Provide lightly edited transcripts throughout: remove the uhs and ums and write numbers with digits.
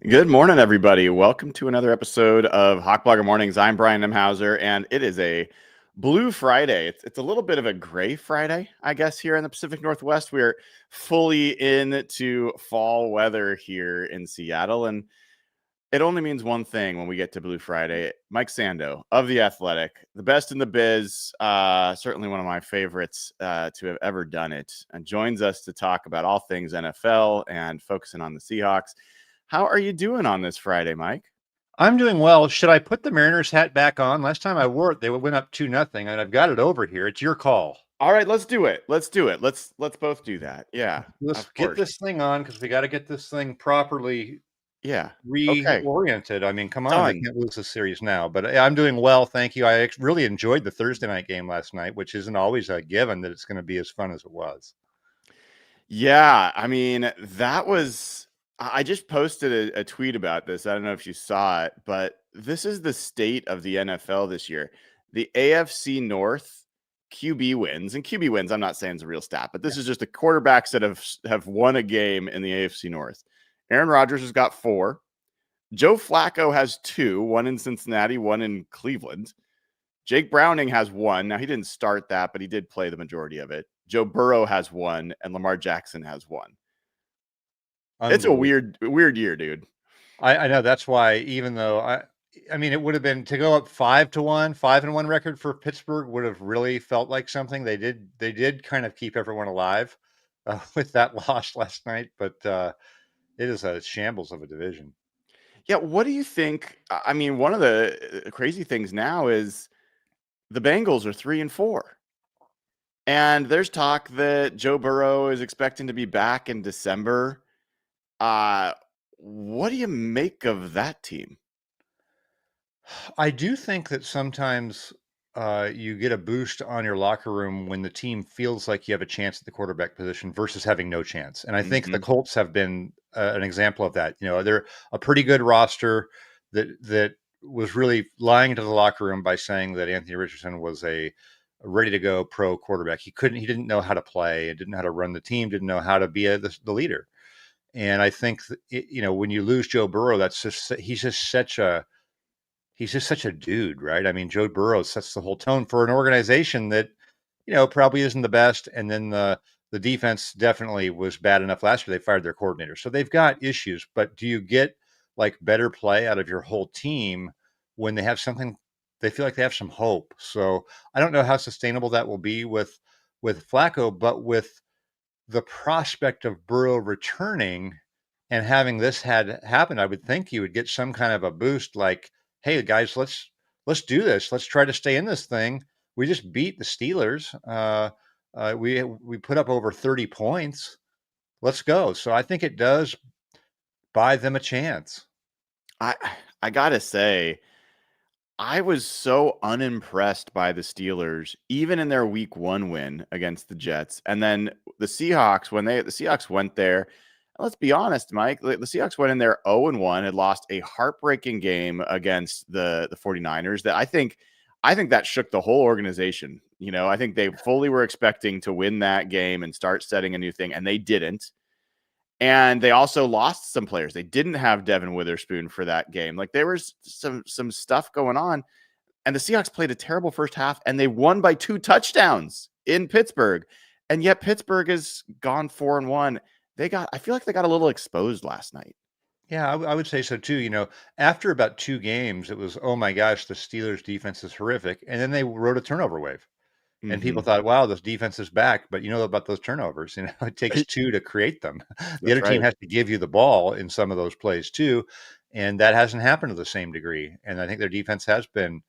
Good morning, everybody. Welcome to another episode of Hawk Blogger Mornings. I'm Brian Nemhauser, and it is a Blue Friday. It's a little bit of a gray Friday, I guess, here in the Pacific Northwest. We're fully into fall weather here in Seattle, and it only means one thing when we get to Blue Friday. Mike Sando of The Athletic, the best in the biz, certainly one of my favorites to have ever done it, and joins us to talk about all things NFL and focusing on the Seahawks. How are you doing on this Friday, Mike? I'm doing well. Should I put the Mariners hat back on? Last time I wore it, they went up 2-0, and I've got it over here. It's your call. All right, let's do it. Let's do it. Let's both do that. Yeah, Let's of get course. this thing on because we got to get this thing properly Yeah. Okay. reoriented. I mean, come on, they Done. can't lose this series now. But I'm doing well, thank you. I really enjoyed the Thursday night game last night, which isn't always a given that it's going to be as fun as it was. Yeah, I mean, that was I just posted a tweet about this. I don't know if you saw it, but this is the state of the NFL this year. The AFC North QB wins, and QB wins, I'm not saying it's a real stat, but this is just the quarterbacks that have won a game in the AFC North. Aaron Rodgers has got 4. Joe Flacco has 2, one in Cincinnati, one in Cleveland. Jake Browning has 1. Now, he didn't start that, but he did play the majority of it. Joe Burrow has 1, and Lamar Jackson has 1. It's a Unbelievable. weird year, dude. I know that's why, even though I mean, it would have been to go up 5-1, 5-1 record for Pittsburgh would have really felt like something. They did kind of keep everyone alive with that loss last night, but it is a shambles of a division. Yeah, what do you think? I mean, one of the crazy things now is the Bengals are 3-4. And there's talk that Joe Burrow is expecting to be back in December. Uh, what do you make of that team? I do think that sometimes you get a boost on your locker room when the team feels like you have a chance at the quarterback position versus having no chance. And I think the Mhm. Colts have been an example of that. You know, they're a pretty good roster that was really lying to the locker room by saying that Anthony Richardson was a ready to go pro quarterback. He didn't know how to play, didn't know how to run the team, didn't know how to be the leader. And I think when you lose Joe Burrow, he's just such a dude, right? I mean, Joe Burrow sets the whole tone for an organization that, probably isn't the best. And then the defense definitely was bad enough last year. They fired their coordinator. So they've got issues, but do you get like better play out of your whole team when they have something they feel like they have some hope? So I don't know how sustainable that will be with Flacco, but with the prospect of Burrow returning and having this had happened, I would think you would get some kind of a boost like, hey guys, let's do this. Let's try to stay in this thing. We just beat the Steelers. We put up over 30 points. Let's go. So I think it does buy them a chance. I I gotta say, I was so unimpressed by the Steelers, even in their week 1 win against the Jets. And then the Seahawks, the Seahawks went there. And let's be honest, Mike, the Seahawks went in there 0-1, had lost a heartbreaking game against the 49ers that I think that shook the whole organization. I think they fully were expecting to win that game and start setting a new thing, and they didn't. And they also lost some players. They didn't have Devin Witherspoon for that game. Like, there was some stuff going on. And the Seahawks played a terrible first half, and they won by 2 touchdowns in Pittsburgh. And yet Pittsburgh has gone 4-1. I feel like they got a little exposed last night. Yeah, I would say so too. After about 2 games, it was, oh my gosh, the Steelers defense is horrific. And then they rode a turnover wave. And people Mhm. thought, wow, this defense is back. But you know about those turnovers. It takes two to create them. The That's other team right. has to give you the ball in some of those plays too. And that hasn't happened to the same degree. And I think their defense has been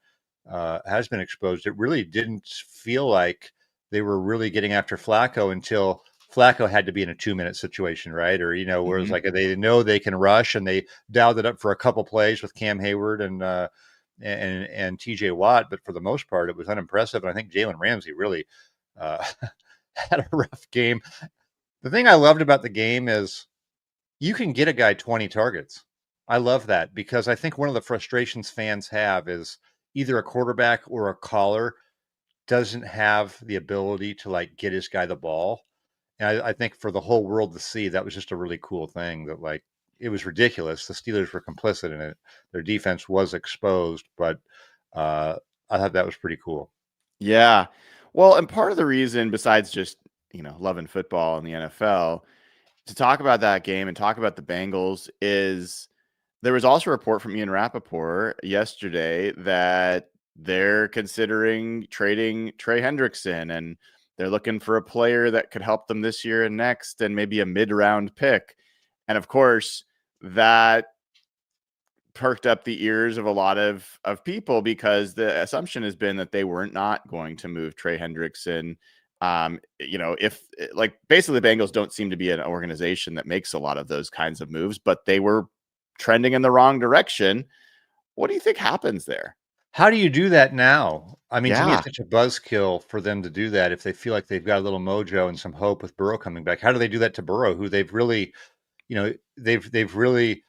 exposed. It really didn't feel like they were really getting after Flacco until Flacco had to be in a 2-minute situation, right? Or, where it's Mhm. like they know they can rush and they dialed it up for a couple plays with Cam Hayward and TJ Watt, but for the most part, it was unimpressive. And I think Jalen Ramsey really uh, had a rough game. The thing I loved about the game is you can get a guy 20 targets. I love that because I think one of the frustrations fans have is either a quarterback or a caller doesn't have the ability to like get his guy the ball. And I think for the whole world to see, that was just a really cool thing that like it was ridiculous. The Steelers were complicit in it. Their defense was exposed, but uh, I thought that was pretty cool. Yeah. Well, and part of the reason, besides just, loving football in the NFL, to talk about that game and talk about the Bengals is there was also a report from Ian Rappaport yesterday that they're considering trading Trey Hendrickson, and they're looking for a player that could help them this year and next, and maybe a mid-round pick. And of course, that perked up the ears of a lot of people, because the assumption has been that they were not going to move Trey Hendrickson. If like basically the Bengals don't seem to be an organization that makes a lot of those kinds of moves, but they were trending in the wrong direction. What do you think happens there? How do you do that now? I mean, to me, Yeah. it's such a buzzkill for them to do that if they feel like they've got a little mojo and some hope with Burrow coming back. How do they do that to Burrow, who they've really, they've really,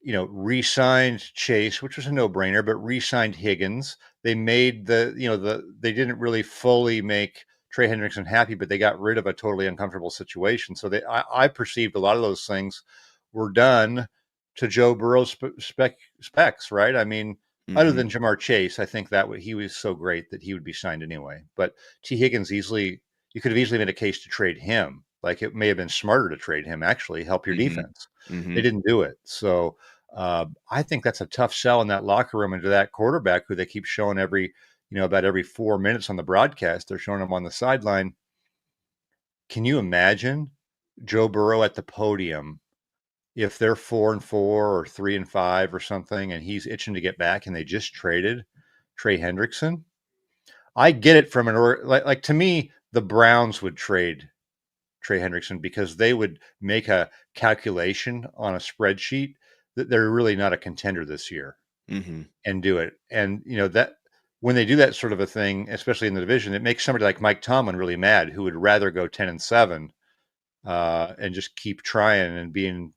re-signed Chase, which was a no-brainer, but re-signed Higgins. They made they didn't really fully make Trey Hendrickson happy, but they got rid of a totally uncomfortable situation. So I perceived a lot of those things were done to Joe Burrow's specs, right? I mean, other Mm-hmm. than Jamar Chase, I think that he was so great that he would be signed anyway. But T. Higgins you could have easily made a case to trade him. Like it may have been smarter to trade him, actually, help your Mm-hmm. defense. Mm-hmm. They didn't do it. So I think that's a tough sell in that locker room, and to that quarterback who they keep showing about every 4 minutes on the broadcast. They're showing him on the sideline. Can you imagine Joe Burrow at the podium if they're 4-4 or 3-5 or something, and he's itching to get back, and they just traded Trey Hendrickson? I get it from like to me, the Browns would trade Trey Hendrickson because they would make a calculation on a spreadsheet that they're really not a contender this year Mm-hmm. and do it. And that when they do that sort of a thing, especially in the division, it makes somebody like Mike Tomlin really mad, who would rather go 10-7 and just keep trying and being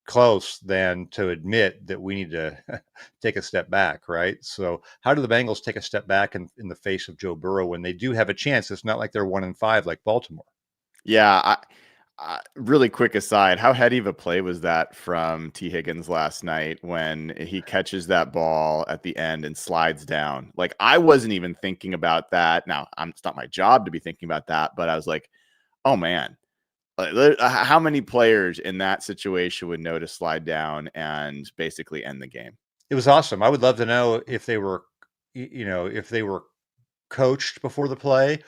close than to admit that we need to take a step back, right? So how do the Bengals take a step back in the face of Joe Burrow when they do have a chance? It's not like they're 1-5 like Baltimore. Yeah. Really quick aside, how heady of a play was that from T. Higgins last night when he catches that ball at the end and slides down? Like, I wasn't even thinking about that. Now, it's not my job to be thinking about that, but I was like, oh man, how many players in that situation would know to slide down and basically end the game? It was awesome. I would love to know if they were, if they were coached before the play,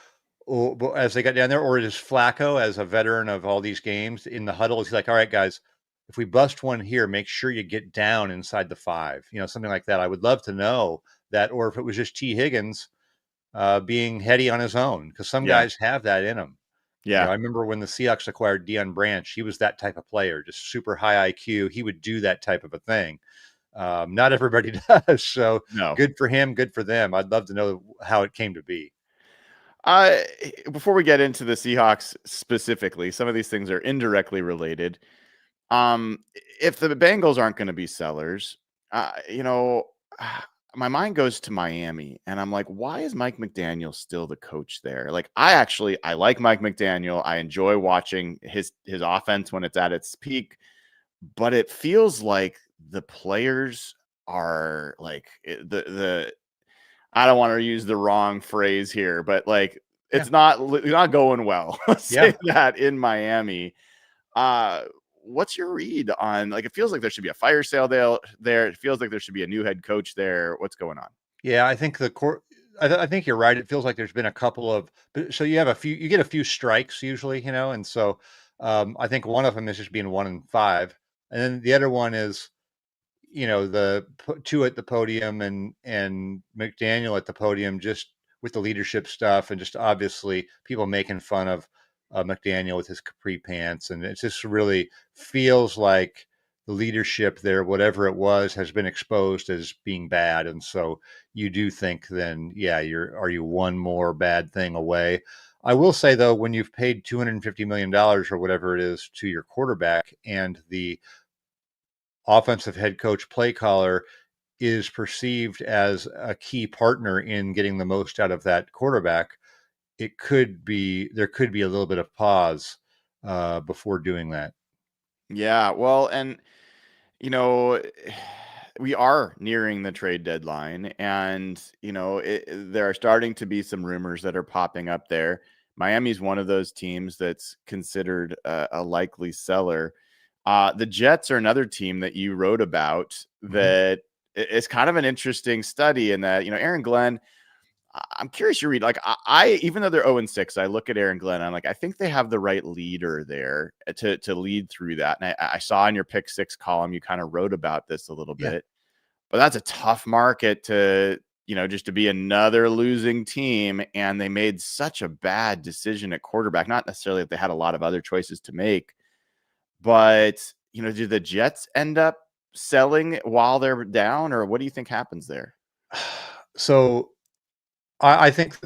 or as they got down there, or is Flacco, as a veteran of all these games, in the huddle, he's like, "All right, guys, if we bust one here, make sure you get down inside the 5," something like that. I would love to know that, or if it was just T. Higgins being heady on his own, because some Yeah. guys have that in them. Yeah. I remember when the Seahawks acquired Deion Branch, he was that type of player, just super high IQ. He would do that type of a thing. Not everybody does. So No. good for him, good for them. I'd love to know how it came to be. Uh, Before we get into the Seahawks specifically, some of these things are indirectly related. If the Bengals aren't going to be sellers, uh, you know, my mind goes to Miami, and I'm like, why is Mike McDaniel still the coach there? Like, I like Mike McDaniel. I enjoy watching his offense when it's at its peak, but it feels like the players are like the I don't want to use the wrong phrase here, but like Yeah. it's not going well. Let's Yeah. say that in Miami. Uh, what's your read on, like, it feels like there should be a fire sale there. It feels like there should be a new head coach there. What's going on? Yeah, I think the court. I think you're right. It feels like there's been a couple of. So you have you get a few strikes usually, and so I think one of them is just being 1-5, and then the other one is the two at the podium and McDaniel at the podium, just with the leadership stuff, and just obviously people making fun of McDaniel with his capri pants, and it just really feels like the leadership there, whatever it was, has been exposed as being bad, and so you do think then, yeah, are you one more bad thing away? I will say though, when you've paid $250 million or whatever it is to your quarterback, and the offensive head coach play caller is perceived as a key partner in getting the most out of that quarterback, there could be a little bit of pause before doing that. Yeah, well, and you know, we are nearing the trade deadline, and there are starting to be some rumors that are popping up there. Miami's one of those teams that's considered a likely seller. The Jets are another team that you wrote about Mhm. that is kind of an interesting study in that, Aaron Glenn, I'm curious your read. Like I even though they're 0-6, I look at Aaron Glenn. I'm like, I think they have the right leader there to lead through that. And I saw in your pick six column, you kind of wrote about this a little Yeah. bit, but that's a tough market to, just to be another losing team. And they made such a bad decision at quarterback. Not necessarily that they had a lot of other choices to make, but do the Jets end up selling while they're down, or what do you think happens there? So I think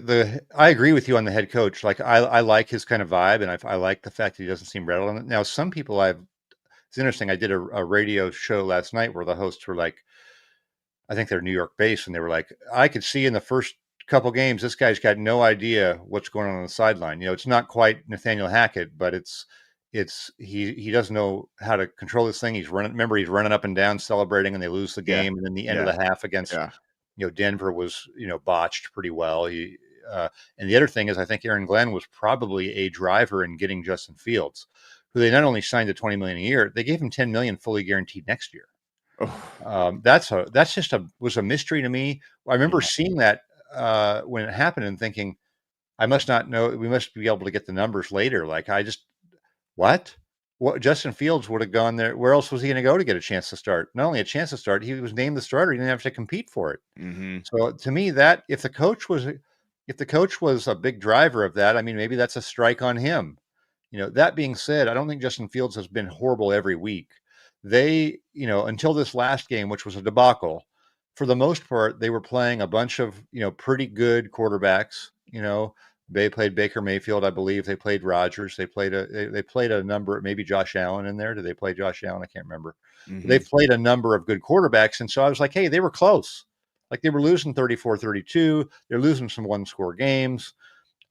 I agree with you on the head coach. Like I like his kind of vibe, and I like the fact that he doesn't seem rattled on it. Now, some people it's interesting. I did a radio show last night where the hosts were like, I think they're New York based, and they were like, I could see in the first couple games this guy's got no idea what's going on the sideline. It's not quite Nathaniel Hackett, but he doesn't know how to control this thing. He's running up and down celebrating, and they lose the Yeah. game, and then the end of Yeah. the half against Yeah. Denver was, botched pretty well. And the other thing is, I think Aaron Glenn was probably a driver in getting Justin Fields, who they not only signed to 20 million a year, they gave him 10 million fully guaranteed next year. Oh, That's just was a mystery to me. I remember yeah. seeing that when it happened and thinking, I must not know. We must be able to get the numbers later. Like what? What Justin Fields would have gone there? Where else was he going to go to get a chance to start? Not only a chance to start, he was named the starter. He didn't have to compete for it. Mm-hmm. So to me, that if the coach was a big driver of that, I mean, maybe that's a strike on him. That being said, I don't think Justin Fields has been horrible every week. They, until this last game, which was a debacle, for the most part, they were playing a bunch of, pretty good quarterbacks. They played Baker Mayfield, I believe. They played Rodgers. They played a number, maybe Josh Allen in there. Did they play Josh Allen? I can't remember. But they Mm-hmm. played a number of good quarterbacks. And so I was like, hey, they were close. Like they were losing 34-32. They're losing some one score games.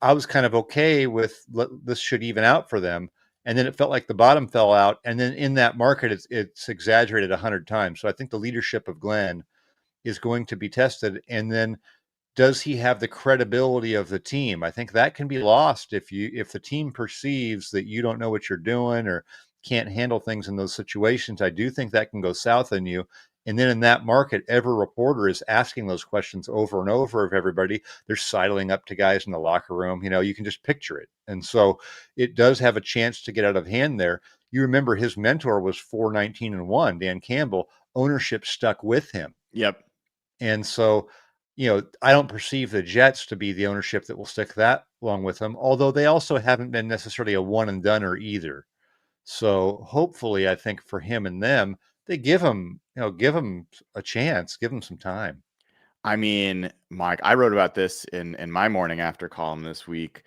I was kind of okay with this should even out for them. And then it felt like the bottom fell out. And then in that market, it's exaggerated 100 times. So I think the leadership of Glenn is going to be tested. And then does he have the credibility of the team? I think that can be lost if the team perceives that you don't know what you're doing or can't handle things in those situations. I do think that can go south on you. And then in that market, every reporter is asking those questions over and over of everybody. They're sidling up to guys in the locker room. You can just picture it. And so it does have a chance to get out of hand there. You remember his mentor was 4-19-1, Dan Campbell. Ownership stuck with him. Yep. And so, I don't perceive the Jets to be the ownership that will stick that long with them, although they also haven't been necessarily a one and doneer either. So hopefully, I think for him and them, they give him a chance, give him some time. I mean, Mike, I wrote about this in my morning after column this week.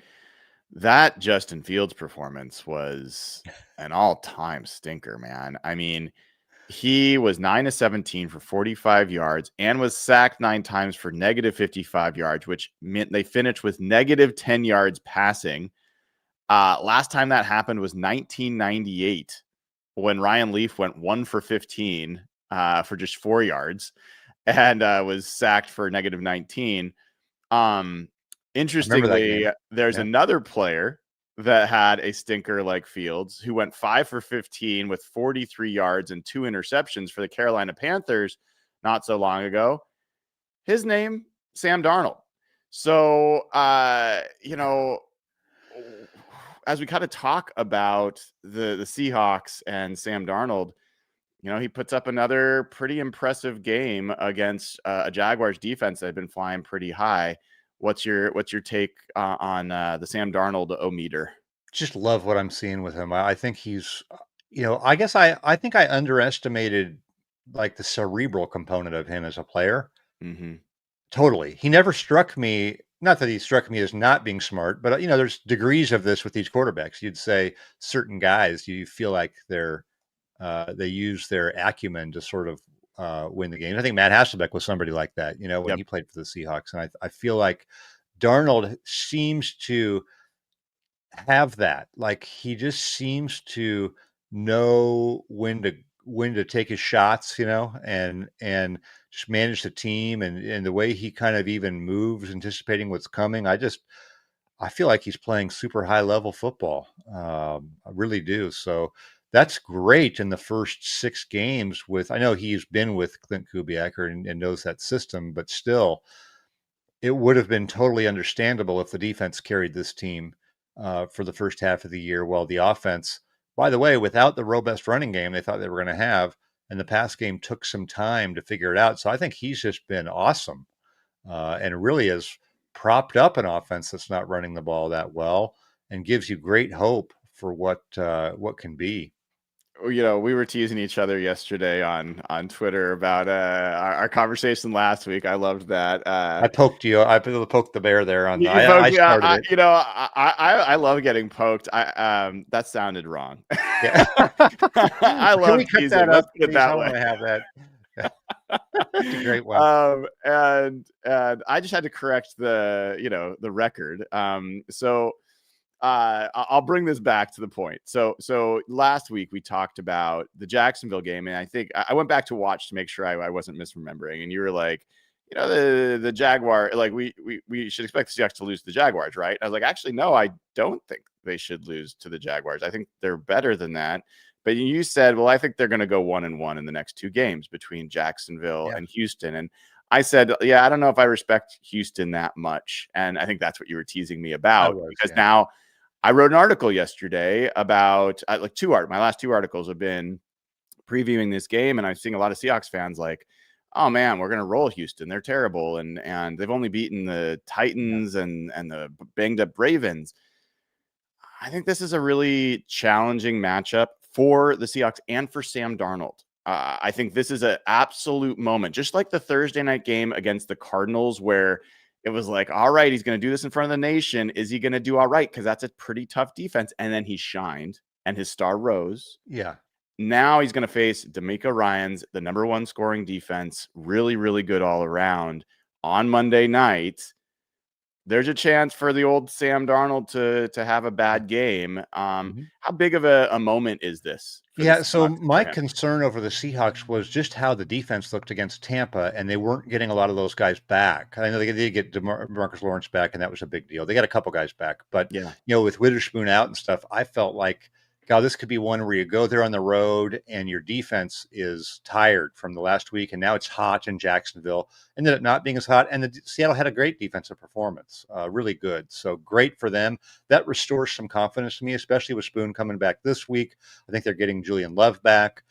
That Justin Fields performance was an all-time stinker, man. I mean, he was 9-17 for 45 yards and was sacked 9 times for negative 55 yards, which meant they finished with negative 10 yards passing. Last time that happened was 1998 when Ryan Leaf went 1 for 15 for just 4 yards and was sacked for negative 19. Um, I remember that Interestingly, game. there's Yeah. another player that had a stinker like Fields who went 5 for 15 with 43 yards and 2 interceptions for the Carolina Panthers not so long ago. His name, Sam Darnold. So, as we kind of talk about the Seahawks and Sam Darnold, he puts up another pretty impressive game against a Jaguars defense that had been flying pretty high. What's your take on the Sam Darnold o-meter? Just love what I'm seeing with him. I think he's, I guess I think I underestimated like the cerebral component of him as a player. Mm-hmm. Totally. He never struck me, not that he struck me as not being smart, but there's degrees of this with these quarterbacks. You'd say certain guys, you feel like they use their acumen to sort of win the game. I think Matt Hasselbeck was somebody like that, when Yep. he played for the Seahawks. And I feel like Darnold seems to have that. Like he just seems to know when to take his shots, and just manage the team, and the way he kind of even moves, anticipating what's coming. I feel like he's playing super high level football. I really do. So that's great in the first 6 games I know he's been with Clint Kubiak and knows that system, but still, it would have been totally understandable if the defense carried this team for the first half of the year, while the offense, by the way, without the robust running game they thought they were going to have, and the pass game took some time to figure it out. So I think he's just been awesome, and really has propped up an offense that's not running the ball that well, and gives you great hope for what can be. We were teasing each other yesterday on Twitter about our conversation last week. I loved that. I poked you. I poked the bear there on. You I poked, started it. I love getting poked. That sounded wrong. Yeah. I Can love we cut teasing. that Let's up, put it please? that I way. want to have that. That's a great one. And I just had to correct the record. So I'll bring this back to the point. So last week we talked about the Jacksonville game, and I think I went back to watch to make sure I wasn't misremembering. And you were like, the Jaguar, like we should expect the Seahawks to lose to the Jaguars, right? I was like, actually, no, I don't think they should lose to the Jaguars. I think they're better than that. But you said, well, I think they're going to go 1-1 in the next 2 games between Jacksonville and Houston. And I said, yeah, I don't know if I respect Houston that much. And I think that's what you were teasing me about, because now I wrote an article yesterday about my last 2 articles have been previewing this game. And I'm seeing a lot of Seahawks fans like, oh man, we're going to roll Houston. They're terrible. And they've only beaten the Titans and the banged up Ravens. I think this is a really challenging matchup for the Seahawks and for Sam Darnold. I think this is an absolute moment, just like the Thursday night game against the Cardinals, where it was like, all right, he's going to do this in front of the nation. Is he going to do all right? Because that's a pretty tough defense. And then he shined and his star rose. Yeah. Now he's going to face D'Amico Ryans, the number 1 scoring defense, really, really good all around on Monday night. There's a chance for the old Sam Darnold to have a bad game. How big of a moment is this? Yeah, so my concern over the Seahawks was just how the defense looked against Tampa, and they weren't getting a lot of those guys back. I know they did get Marcus Lawrence back, and that was a big deal. They got a couple guys back, but with Witherspoon out and stuff, I felt like, God, this could be one where you go there on the road and your defense is tired from the last week, and now it's hot in Jacksonville, and then it not being as hot. And Seattle had a great defensive performance, really good. So great for them. That restores some confidence to me, especially with Spoon coming back this week. I think they're getting Julian Love back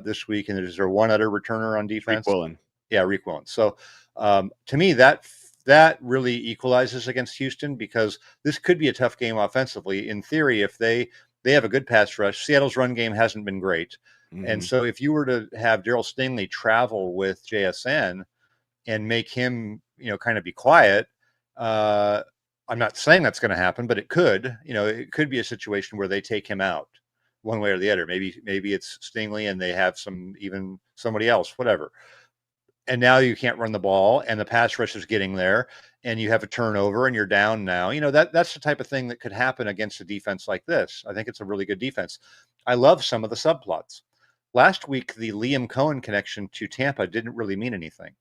this week, and there's one other returner on defense. Reek Willen. Yeah, Reek Willen. So to me, that really equalizes against Houston, because this could be a tough game offensively. In theory, if they have a good pass rush. Seattle's run game hasn't been great. And so if you were to have Darryl Stingley travel with JSN and make him, kind of be quiet, I'm not saying that's going to happen, but it could. It could be a situation where they take him out one way or the other. Maybe it's Stingley and they have somebody else, whatever. And now you can't run the ball, and the pass rush is getting there, and you have a turnover, and you're down now. That's the type of thing that could happen against a defense like this. I think it's a really good defense. I love some of the subplots. Last week, the Liam Cohen connection to Tampa didn't really mean anything.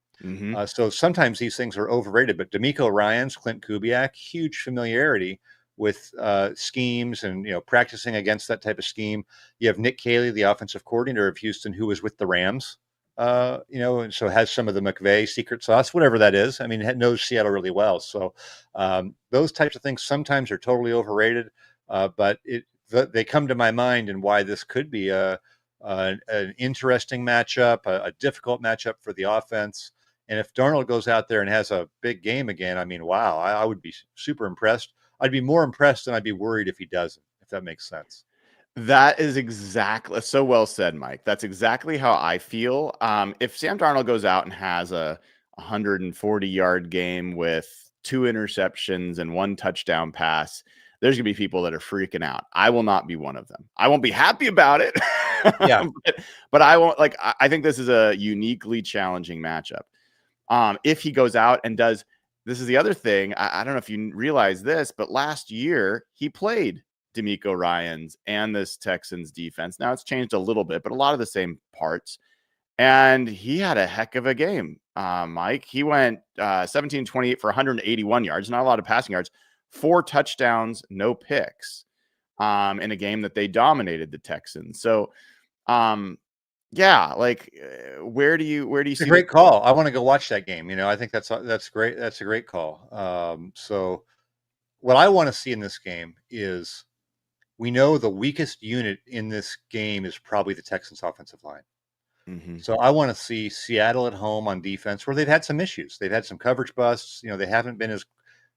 So sometimes these things are overrated, but D'Amico Ryans, Clint Kubiak, huge familiarity with schemes and, practicing against that type of scheme. You have Nick Caley, the offensive coordinator of Houston, who was with the Rams. And so has some of the McVay secret sauce, whatever that is. I mean, knows Seattle really well. So those types of things sometimes are totally overrated, but they come to my mind and why this could be an interesting matchup, a difficult matchup for the offense. And if Darnold goes out there and has a big game again, I mean, wow, I would be super impressed. I'd be more impressed than I'd be worried if he doesn't, if that makes sense. That is exactly so well said, Mike. That's exactly how I feel. If Sam Darnold goes out and has a 140-yard game with 2 interceptions and 1 touchdown pass, there's going to be people that are freaking out. I will not be one of them. I won't be happy about it. Yeah. but I won't I think this is a uniquely challenging matchup. If he goes out and does, this is the other thing. I don't know if you realize this, but last year he played DeMeco Ryans and this Texans defense. Now it's changed a little bit, but a lot of the same parts. And he had a heck of a game, Mike. He went 17-28 for 181 yards, not a lot of passing yards, 4 touchdowns, no picks, in a game that they dominated the Texans. So, yeah, like where do you It's a see great call. I want to go watch that game. I think that's great. That's a great call. So what I want to see in this game is, we know the weakest unit in this game is probably the Texans offensive line. Mm-hmm. So I want to see Seattle at home on defense, where they've had some issues. They've had some coverage busts. They haven't been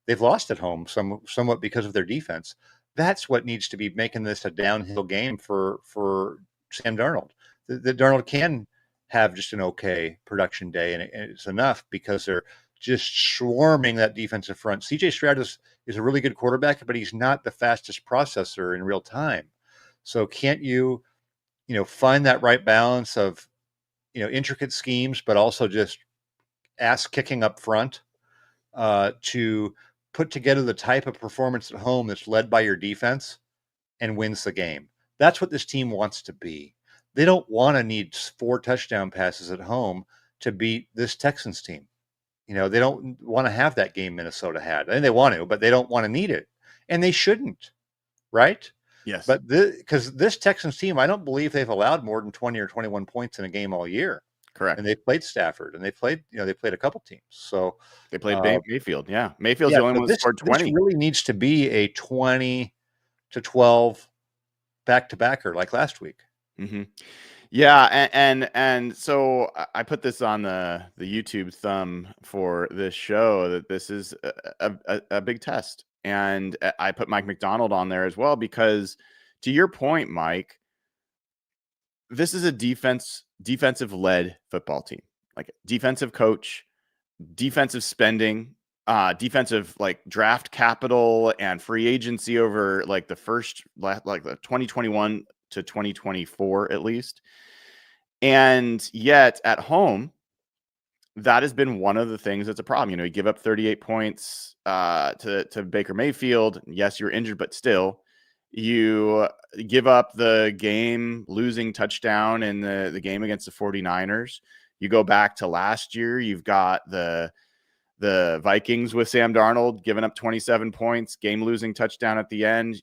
they've lost at home somewhat because of their defense. That's what needs to be making this a downhill game for Sam Darnold. The Darnold can have just an okay production day, and it's enough because they're just swarming that defensive front. CJ Stroud is a really good quarterback, but he's not the fastest processor in real time. So can't you find that right balance of intricate schemes, but also just ass kicking up front, to put together the type of performance at home that's led by your defense and wins the game. That's what this team wants to be. They don't want to need 4 touchdown passes at home to beat this Texans team. They don't want to have that game Minnesota had. And they want to, but they don't want to need it. And they shouldn't, right? Yes. But because this Texans team, I don't believe they've allowed more than 20 or 21 points in a game all year. Correct. And they played Stafford, and they played a couple teams. So they played Mayfield. Yeah. Mayfield's yeah, the only so one that scored 20. This really needs to be a 20-12 back-to-backer like last week. Mm-hmm. Yeah, and so I put this on the YouTube thumb for this show, that this is a big test, and I put Mike McDonald on there as well, because to your point, Mike, this is a defensive led football team, like defensive coach, defensive spending, defensive like draft capital and free agency over like the 2021 to 2024 at least. And yet at home, that has been one of the things that's a problem. You give up 38 points to Baker Mayfield. Yes, you're injured, but still, you give up the game losing touchdown in the game against the 49ers. You go back to last year, you've got the Vikings with Sam Darnold giving up 27 points, game losing touchdown at the end.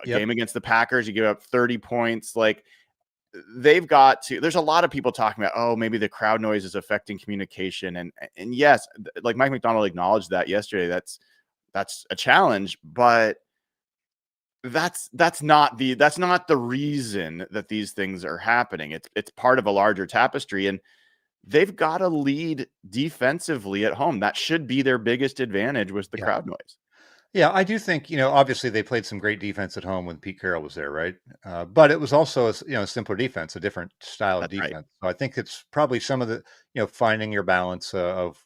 Game against the Packers, you give up 30 points. Like, they've got to, there's a lot of people talking about, oh, maybe the crowd noise is affecting communication. And yes, like Mike McDonald acknowledged that yesterday. That's a challenge, but that's not the reason that these things are happening. It's part of a larger tapestry, and they've got to lead defensively at home. That should be their biggest advantage, was the crowd noise. Yeah, I do think, obviously they played some great defense at home when Pete Carroll was there, right? But it was also a simpler defense, a different style of defense. Right. So I think it's probably some of the, finding your balance of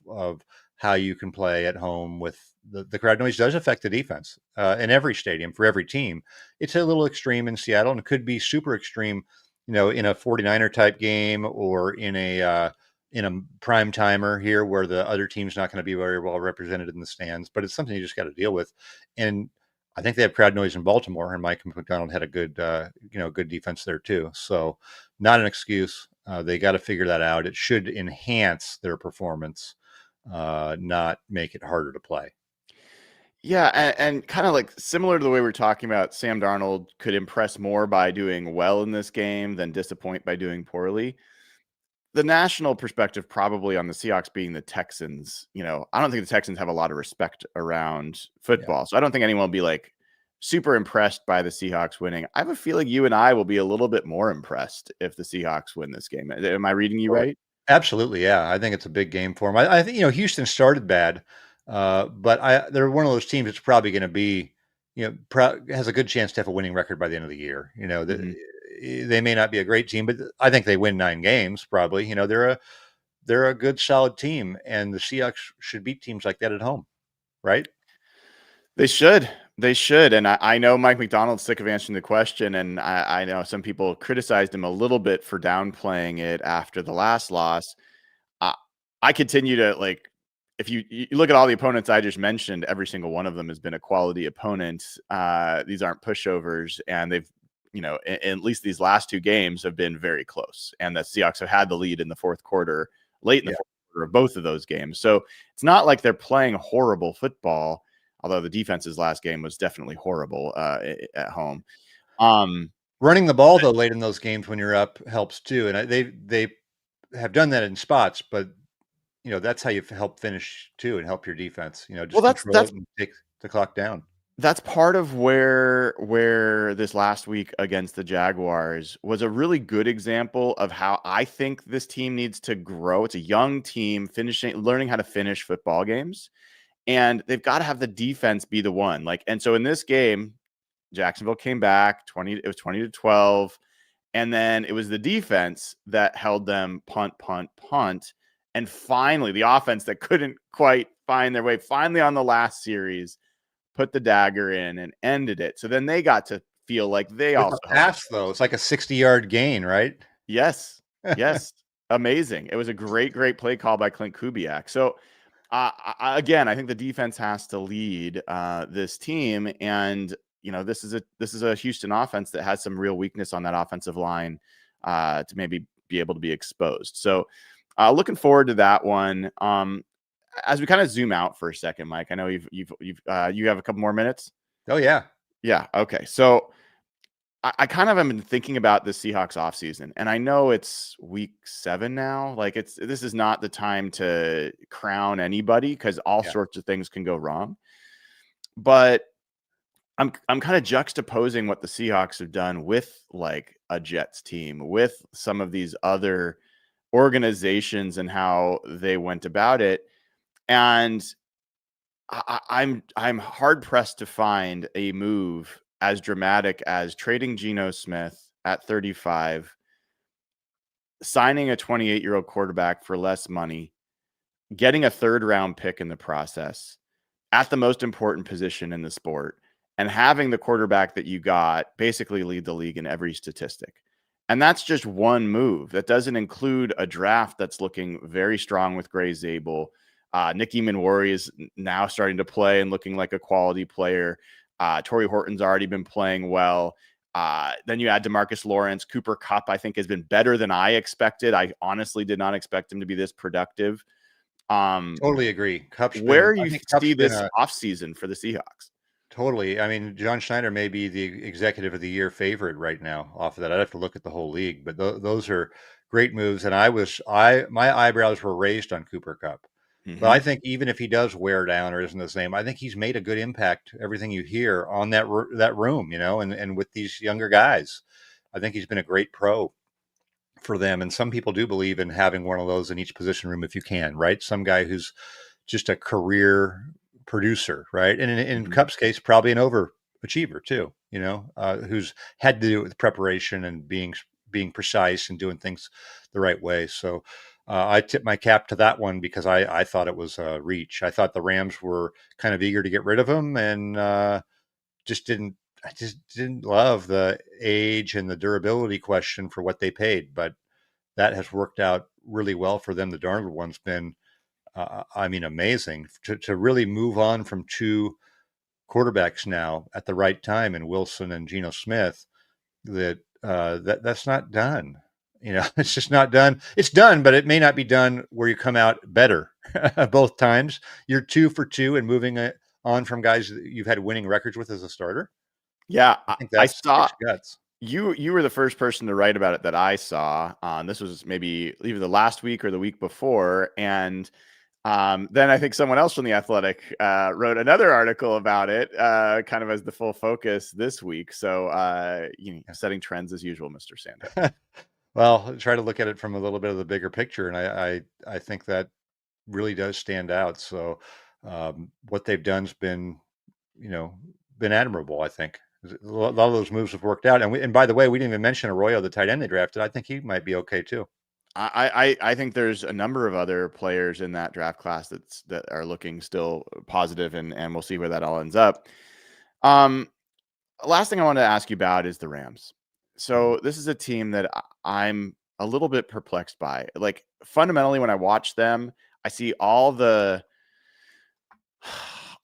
how you can play at home with the crowd noise does affect the defense in every stadium for every team. It's a little extreme in Seattle, and it could be super extreme, in a 49er type game, or in a prime timer here where the other team's not going to be very well represented in the stands, but it's something you just got to deal with. And I think they have crowd noise in Baltimore, and Mike McDonald had a good, good defense there too. So not an excuse. They got to figure that out. It should enhance their performance, not make it harder to play. Yeah, and kind of like similar to the way we're talking about, Sam Darnold could impress more by doing well in this game than disappoint by doing poorly. The national perspective probably on the Seahawks being the Texans, I don't think the Texans have a lot of respect around football. Yeah. So I don't think anyone will be like super impressed by the Seahawks winning. I have a feeling you and I will be a little bit more impressed if the Seahawks win this game. Am I reading you right? Absolutely. Yeah. I think it's a big game for them. I think, Houston started bad, but they're one of those teams that's probably going to be, has a good chance to have a winning record by the end of the year. They may not be a great team, but I think they win 9 games probably. They're a good, solid team, and the Seahawks should beat teams like that at home, right? They should. And I know Mike McDonald's sick of answering the question, and I know some people criticized him a little bit for downplaying it after the last loss. I continue to if you look at all the opponents I just mentioned, every single one of them has been a quality opponent. These aren't pushovers, and they've, at least these last 2 games have been very close. And the Seahawks have had the lead in the fourth quarter, late in the fourth quarter of both of those games. So it's not like they're playing horrible football, although the defense's last game was definitely horrible at home. Running the ball though late in those games when you're up helps too, and they have done that in spots, but that's how you help finish too and help your defense. Just control it and take the clock down. That's part of where this last week against the Jaguars was a really good example of how I think this team needs to grow. It's a young team learning how to finish football games, and they've got to have the defense be the one. And so in this game, Jacksonville came back it was 20-12. And then it was the defense that held them punt. And finally, the offense that couldn't quite find their way, finally on the last series, put the dagger in and ended it. So then they got to feel like they also pass though. It's like a 60-yard gain, right? Yes. Yes. Amazing. It was a great play call by Clint Kubiak. So again, I think the defense has to lead this team. And this is a Houston offense that has some real weakness on that offensive line to maybe be able to be exposed. So looking forward to that one. As we kind of zoom out for a second, Mike, I know you have a couple more minutes. Oh yeah. Yeah. Okay. So I kind of have been thinking about the Seahawks offseason, and I know it's week 7 now. This is not the time to crown anybody because all sorts of things can go wrong. But I'm kind of juxtaposing what the Seahawks have done with a Jets team, with some of these other organizations and how they went about it. And I'm hard pressed to find a move as dramatic as trading Geno Smith at 35, signing a 28-year-old quarterback for less money, getting a 3rd-round pick in the process at the most important position in the sport, and having the quarterback that you got basically lead the league in every statistic. And that's just one move. That doesn't include a draft that's looking very strong with Gray Zabel. Nicky Manwari is now starting to play and looking like a quality player. Torrey Horton's already been playing well. Then you add DeMarcus Lawrence. Cooper Kupp, I think, has been better than I expected. I honestly did not expect him to be this productive. Totally agree. Where you see this offseason for the Seahawks? Totally. I mean, John Schneider may be the executive of the year favorite right now off of that. I'd have to look at the whole league, but those are great moves. And my eyebrows were raised on Cooper Kupp. But I think even if he does wear down or isn't the same, I think he's made a good impact. Everything you hear on that room, and with these younger guys, I think he's been a great pro for them. And some people do believe in having one of those in each position room if you can, right? Some guy who's just a career producer, right? And in Kupp's case, probably an overachiever too, who's had to do it with preparation and being precise and doing things the right way. So I tip my cap to that one because I thought it was a reach. I thought the Rams were kind of eager to get rid of him and I just didn't love the age and the durability question for what they paid, but that has worked out really well for them. The Darnold one's been amazing to really move on from 2 quarterbacks now at the right time in Wilson and Geno Smith. That's not done. It's just not done. It's done, but it may not be done where you come out better both times. You're 2 for 2 and moving on from guys that you've had winning records with as a starter. Yeah, I think that's guts. You were the first person to write about it that I saw. This was maybe either the last week or the week before, and then I think someone else from The Athletic wrote another article about it, kind of as the full focus this week. So, setting trends as usual, Mr. Sando. Well, try to look at it from a little bit of the bigger picture, and I think that really does stand out. So, what they've done's been admirable. I think a lot of those moves have worked out. And by the way, we didn't even mention Arroyo, the tight end they drafted. I think he might be okay too. I think there's a number of other players in that draft class that are looking still positive, and we'll see where that all ends up. Last thing I wanted to ask you about is the Rams. So this is a team that I'm a little bit perplexed by. Fundamentally, when I watch them, I see all the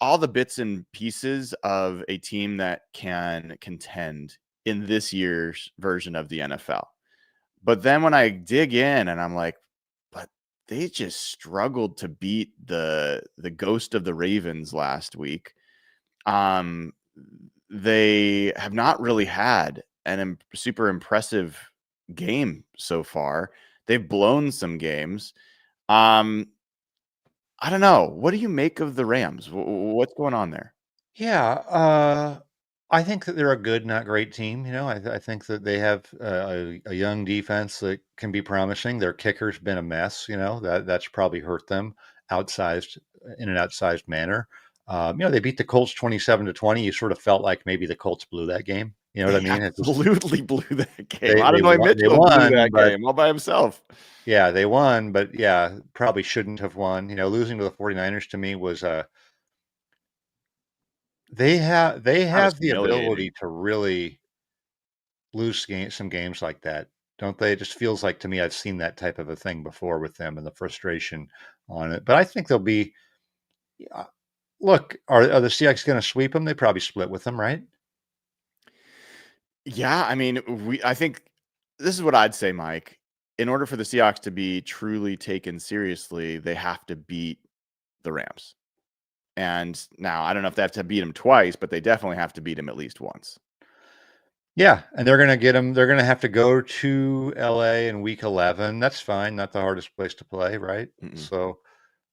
all the bits and pieces of a team that can contend in this year's version of the NFL. But then when I dig in and I'm like, but they just struggled to beat the ghost of the Ravens last week. They have not really had an super impressive game so far. They've blown some games. I don't know. What do you make of the Rams? What's going on there? Yeah, I think that they're a good, not great team. I think that they have a young defense that can be promising. Their kicker's been a mess. That's probably hurt them outsized in an outsized manner. They beat the Colts 27-20. You sort of felt like maybe the Colts blew that game. You know what They I mean? It just absolutely blew that game. they I don't they know. won, they Mitchell blew won, that but game all by himself. yeah, they won, but yeah, probably shouldn't have won. Losing to the 49ers to me was they That was have the humiliating. ability to really lose some games like that, don't they? It just feels like to me I've seen that type of a thing before with them and the frustration on it. But I think they'll be. uh, Look, are the Seahawks going to sweep them? They probably split with them, right? Yeah, I mean, I think this is what I'd say, Mike. In order for the Seahawks to be truly taken seriously, they have to beat the Rams. And now I don't know if they have to beat them twice, but they definitely have to beat them at least once. Yeah, and they're going to get them. They're going to have to go to LA in week 11. That's fine. Not the hardest place to play, right? Mm-mm. So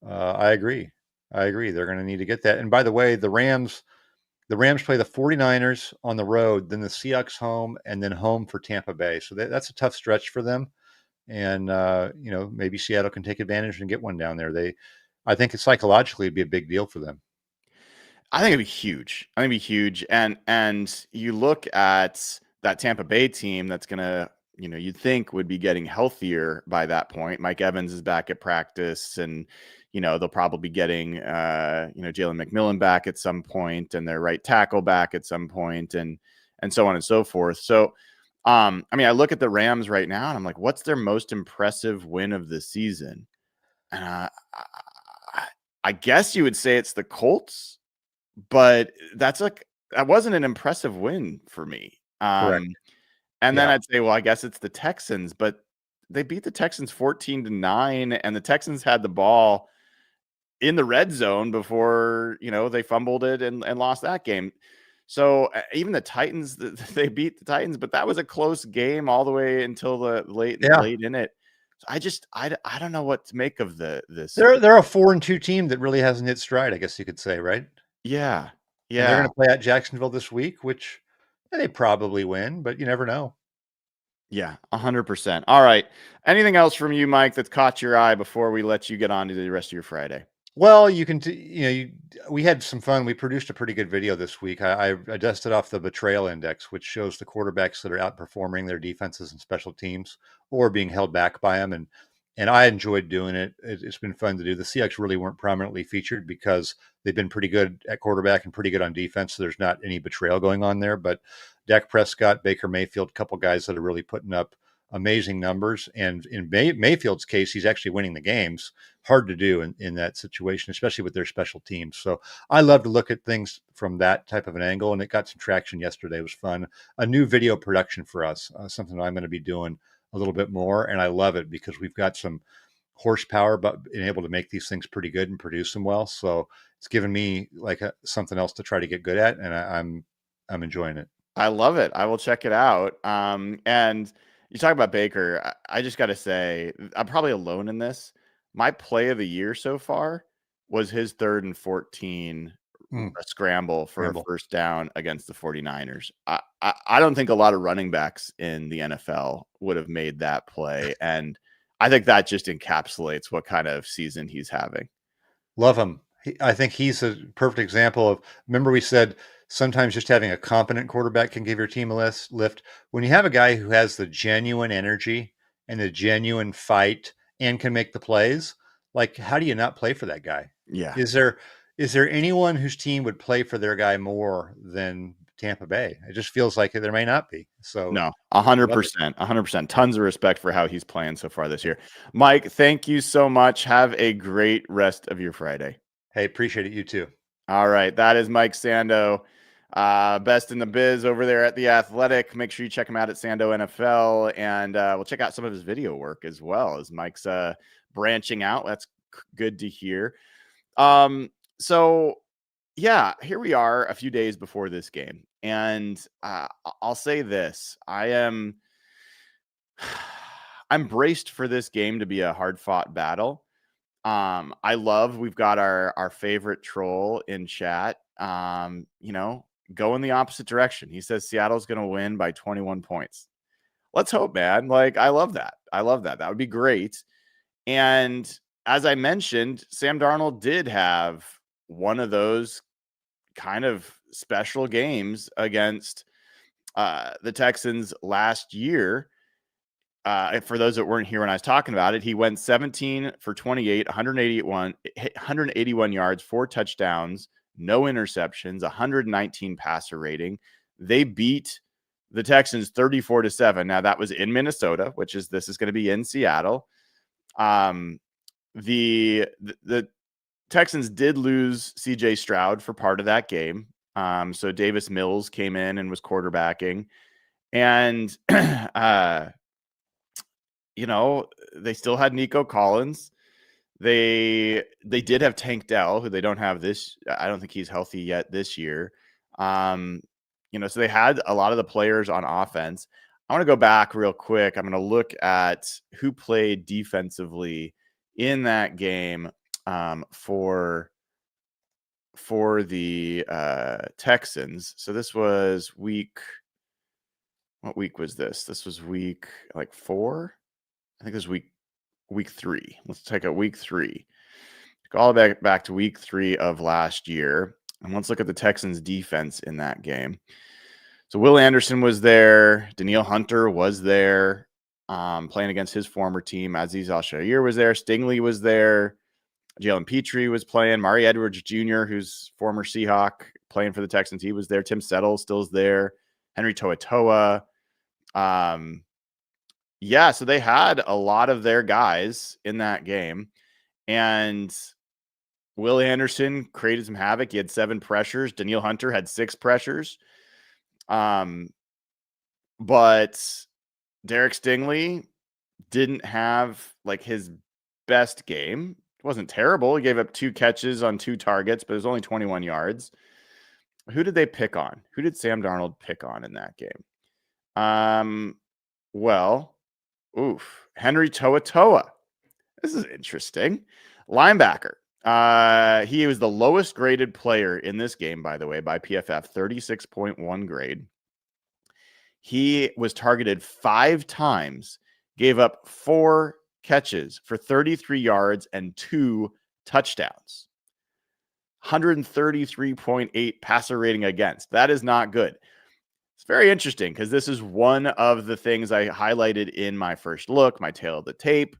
I agree. I agree. They're going to need to get that. And by the way, the Rams play the 49ers on the road, then the Seahawks home, and then home for Tampa Bay. So that's a tough stretch for them. And maybe Seattle can take advantage and get one down there. I think it psychologically would be a big deal for them. I think it'd be huge. I think it'd be huge. And you look at that Tampa Bay team that's gonna, you'd think would be getting healthier by that point. Mike Evans is back at practice, and they'll probably be getting Jalen McMillan back at some point, and their right tackle back at some point, and so on and so forth. So I mean, I look at the Rams right now and I'm like, what's their most impressive win of the season? And I guess you would say it's the Colts, but that wasn't an impressive win for me. Correct. And then Yeah. I'd say, well, I guess it's the Texans, but they beat the Texans 14-9, and the Texans had the ball in the red zone before they fumbled it and lost that game. So even the Titans, they beat the Titans, but that was a close game all the way until the Yeah. late in it. So I don't know what to make of this. They're a 4-2 team that really hasn't hit stride, I guess you could say, right? Yeah, And they're yeah. going to play at Jacksonville this week, which they probably win, but you never know. Yeah, 100%. All right. Anything else from you, Mike, that's caught your eye before we let you get on to the rest of your Friday? Well, you can, we had some fun. We produced a pretty good video this week. I dusted off the betrayal index, which shows the quarterbacks that are outperforming their defenses and special teams or being held back by them. And I enjoyed doing it. It's been fun to do. The Seahawks really weren't prominently featured because they've been pretty good at quarterback and pretty good on defense. So there's not any betrayal going on there. But Dak Prescott, Baker Mayfield, a couple guys that are really putting up amazing numbers. And in Mayfield's case, he's actually winning the games. Hard to do in that situation, especially with their special teams. So I love to look at things from that type of an angle, and it got some traction yesterday. It was fun. A new video production for us, something I'm going to be doing a little bit more, and I love it because we've got some horsepower, but being able to make these things pretty good and produce them well. So it's given me like something else to try to get good at, and I'm enjoying it. I love it. I will check it out. And you talk about Baker. I just got to say, I'm probably alone in this. My play of the year so far was his 3rd and 14 Mm, scramble for a Ramble. first down against the 49ers. I don't think a lot of running backs in the NFL would have made that play. And I think that just encapsulates what kind of season he's having. Love him. I think he's a perfect example of. Remember, we said sometimes just having a competent quarterback can give your team a lift. When you have a guy who has the genuine energy and the genuine fight and can make the plays, like how do you not play for that guy? Yeah. Is there anyone whose team would play for their guy more than Tampa Bay? It just feels like there may not be. So No, love it. 100%, 100%. Tons of respect for how he's playing so far this year. Mike, thank you so much. Have a great rest of your Friday. Hey, appreciate it. You too. All right. That is Mike Sando, best in the biz over there at The Athletic. Make sure you check him out at Sando NFL, and we'll check out some of his video work as well as Mike's branching out. That's good to hear. So, yeah, here we are a few days before this game. And I'll say this. I'm braced for this game to be a hard-fought battle. We've got our favorite troll in chat, go in the opposite direction. He says Seattle's going to win by 21 points. Let's hope, man. Like, I love that. That would be great. And as I mentioned, Sam Darnold did have one of those kind of special games against the Texans last year. For those that weren't here when I was talking about it, he went 17 for 28, 181 yards, 4 touchdowns, no interceptions, 119 passer rating. They beat the Texans 34-7. Now that was in Minnesota, this is going to be in Seattle. The Texans did lose CJ Stroud for part of that game. So Davis Mills came in and was quarterbacking, and they still had Nico Collins. They did have Tank Dell, who they don't have this. I don't think he's healthy yet this year. So they had a lot of the players on offense. I want to go back real quick. I'm going to look at who played defensively in that game for the Texans. So this was what week was this? This was week 4. I think it was week 3. Let's take a week 3. Go all the way back to week 3 of last year. And let's look at the Texans defense in that game. So Will Anderson was there. Danielle Hunter was there, playing against his former team. Azeez Al-Shaair was there. Stingley was there. Jalen Petrie was playing. Mari Edwards Jr., who's former Seahawk, playing for the Texans. He was there. Tim Settle still is there. Henry To'oTo'o. So they had a lot of their guys in that game. And Will Anderson created some havoc. He had 7 pressures. Danielle Hunter had 6 pressures. But Derek Stingley didn't have his best game. It wasn't terrible. He gave up 2 catches on 2 targets, but it was only 21 yards. Who did they pick on? Who did Sam Darnold pick on in that game? Henry To'oTo'o. This is interesting. Linebacker. He was the lowest graded player in this game, by the way, by PFF, 36.1 grade. He was targeted 5 times, gave up 4 catches for 33 yards and 2 touchdowns. 133.8 passer rating against. That is not good. It's very interesting because this is one of the things I highlighted in my first look, my tail of the tape,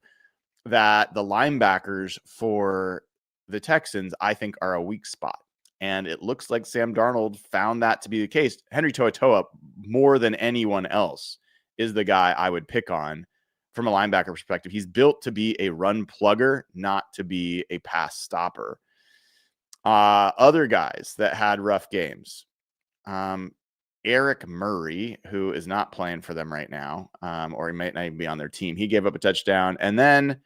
that the linebackers for the Texans, I think, are a weak spot. And it looks like Sam Darnold found that to be the case. Henry To'oTo'o, more than anyone else, is the guy I would pick on from a linebacker perspective. He's built to be a run plugger, not to be a pass stopper. Other guys that had rough games. Eric Murray, who is not playing for them right now, or he might not even be on their team. He gave up a touchdown. And then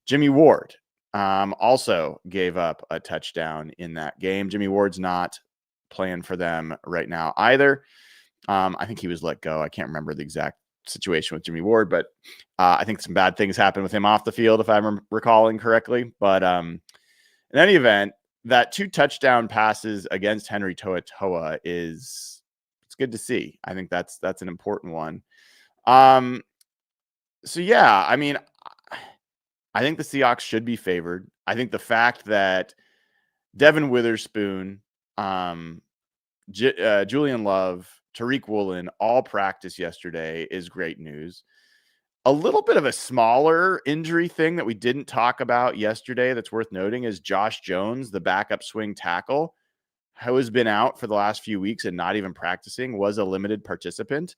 Jimmy Ward also gave up a touchdown in that game. Jimmy Ward's not playing for them right now either. I think he was let go. I can't remember the exact situation with Jimmy Ward, but I think some bad things happened with him off the field, if I'm recalling correctly. But in any event, that 2 touchdown passes against Henry To'oTo'o it's good to see. I think that's an important one. So yeah, I mean, I think the Seahawks should be favored. I think the fact that Devin Witherspoon, Julian Love, Tariq Woolen all practiced yesterday is great news. A little bit of a smaller injury thing that we didn't talk about yesterday that's worth noting is Josh Jones, the backup swing tackle, who has been out for the last few weeks and not even practicing, was a limited participant.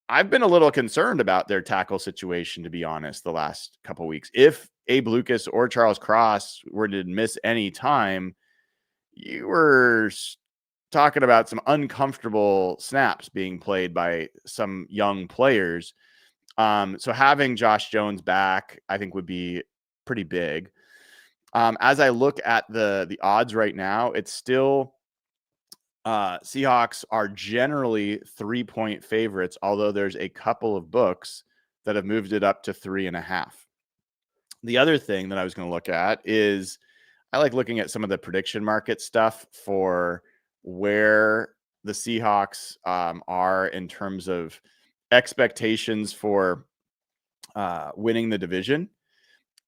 I've been a little concerned about their tackle situation, to be honest, the last couple weeks. If Abe Lucas or Charles Cross were to miss any time, you were talking about some uncomfortable snaps being played by some young players. So having Josh Jones back, I think, would be pretty big. As I look at the odds right now, it's still Seahawks are generally 3-point favorites, although there's a couple of books that have moved it up to 3.5. The other thing that I was going to look at is I like looking at some of the prediction market stuff for where the Seahawks are in terms of expectations for winning the division.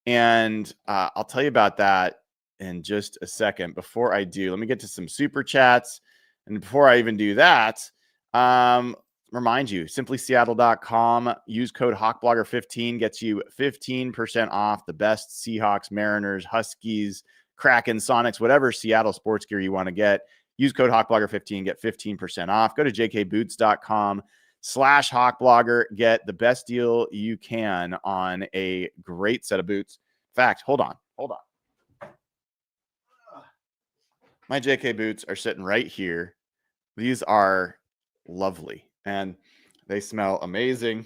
And I'll tell you about that in just a second. Before I do, let me get to some super chats. And before I even do that, remind you, SimplySeattle.com, use code HawkBlogger15, gets you 15% off the best Seahawks, Mariners, Huskies, Kraken, Sonics, whatever Seattle sports gear you want to get. Use code HawkBlogger15, get 15% off. Go to JKBoots.com/HawkBlogger. Get the best deal you can on a great set of boots. In fact, hold on. My JK boots are sitting right here. These are lovely and they smell amazing.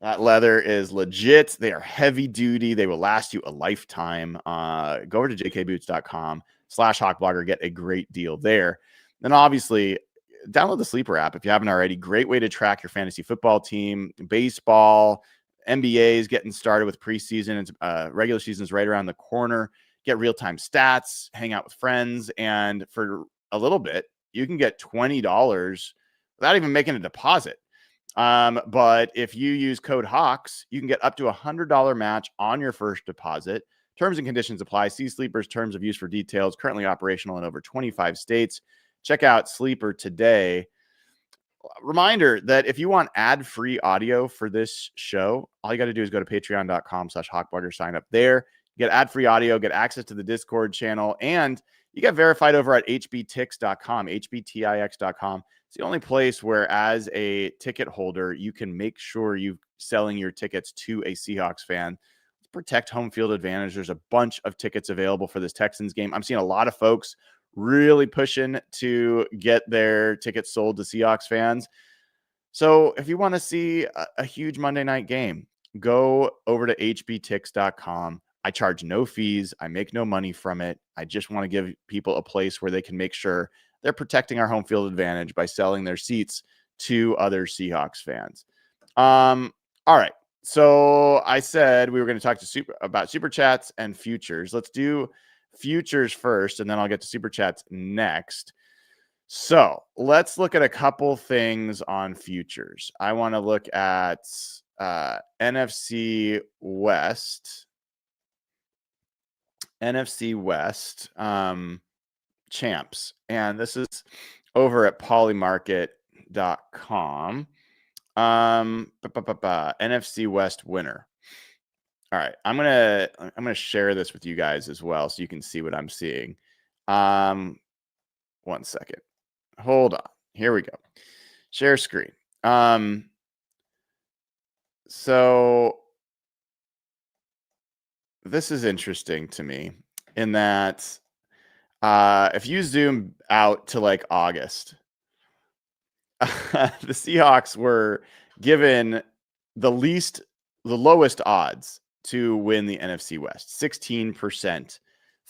That leather is legit. They are heavy duty. They will last you a lifetime. Go over to jkboots.com/HawkBlogger. Get a great deal there. Then obviously, download the Sleeper app if you haven't already. Great way to track your fantasy football team, baseball, NBA is getting started with preseason. It's regular season's right around the corner. Get real-time stats, hang out with friends, and for a little bit, you can get $20 without even making a deposit. But if you use code HAWKS, you can get up to $100 match on your first deposit. Terms and conditions apply. See Sleeper's terms of use for details. Currently operational in over 25 states. Check out Sleeper today. Reminder that if you want ad-free audio for this show, all you got to do is go to patreon.com/HawkBlogger, sign up there. Get ad-free audio, get access to the Discord channel, and you get verified over at hbtix.com, hbtix.com. It's the only place where, as a ticket holder, you can make sure you're selling your tickets to a Seahawks fan. Let's protect home field advantage. There's a bunch of tickets available for this Texans game. I'm seeing a lot of folks really pushing to get their tickets sold to Seahawks fans. So if you want to see a huge Monday night game, go over to hbtix.com. I charge no fees. I make no money from it. I just want to give people a place where they can make sure they're protecting our home field advantage by selling their seats to other Seahawks fans. All right. So I said we were going to talk about super chats and futures. Let's do futures first, and then I'll get to super chats next. So let's look at a couple things on futures. I want to look at NFC West champs. And this is over at polymarket.com. NFC West winner. All right. I'm gonna share this with you guys as well so you can see what I'm seeing. 1 second. Hold on. Here we go. Share screen. So this is interesting to me in that if you zoom out to like August, the Seahawks were given the lowest odds to win the NFC West, 16%.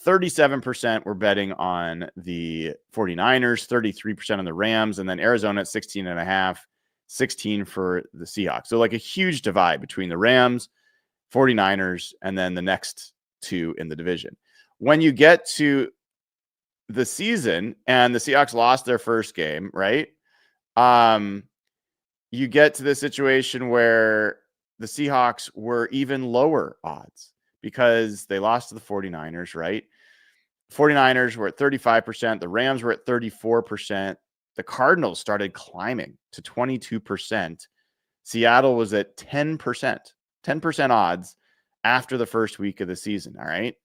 37% were betting on the 49ers, 33% on the Rams, and then Arizona at 16.5, 16 for the Seahawks. So like a huge divide between the Rams, 49ers, and then the next two in the division. When you get to the season and the Seahawks lost their first game, right? You get to the situation where the Seahawks were even lower odds because they lost to the 49ers, right? 49ers were at 35%. The Rams were at 34%. The Cardinals started climbing to 22%. Seattle was at 10%, 10% odds after the first week of the season. All right.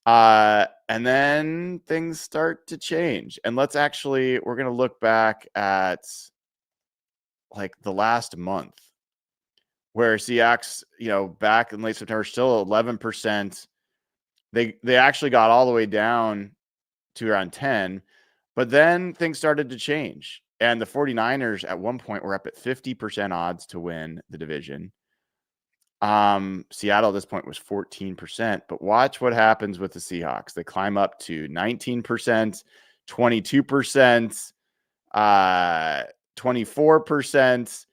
And then things start to change. And we're going to look back at like the last month. where Seahawks, back in late September, still 11%. They actually got all the way down to around 10, but then things started to change. And the 49ers at one point were up at 50% odds to win the division. Seattle at this point was 14%, but watch what happens with the Seahawks. They climb up to 19%, 22%, 24%,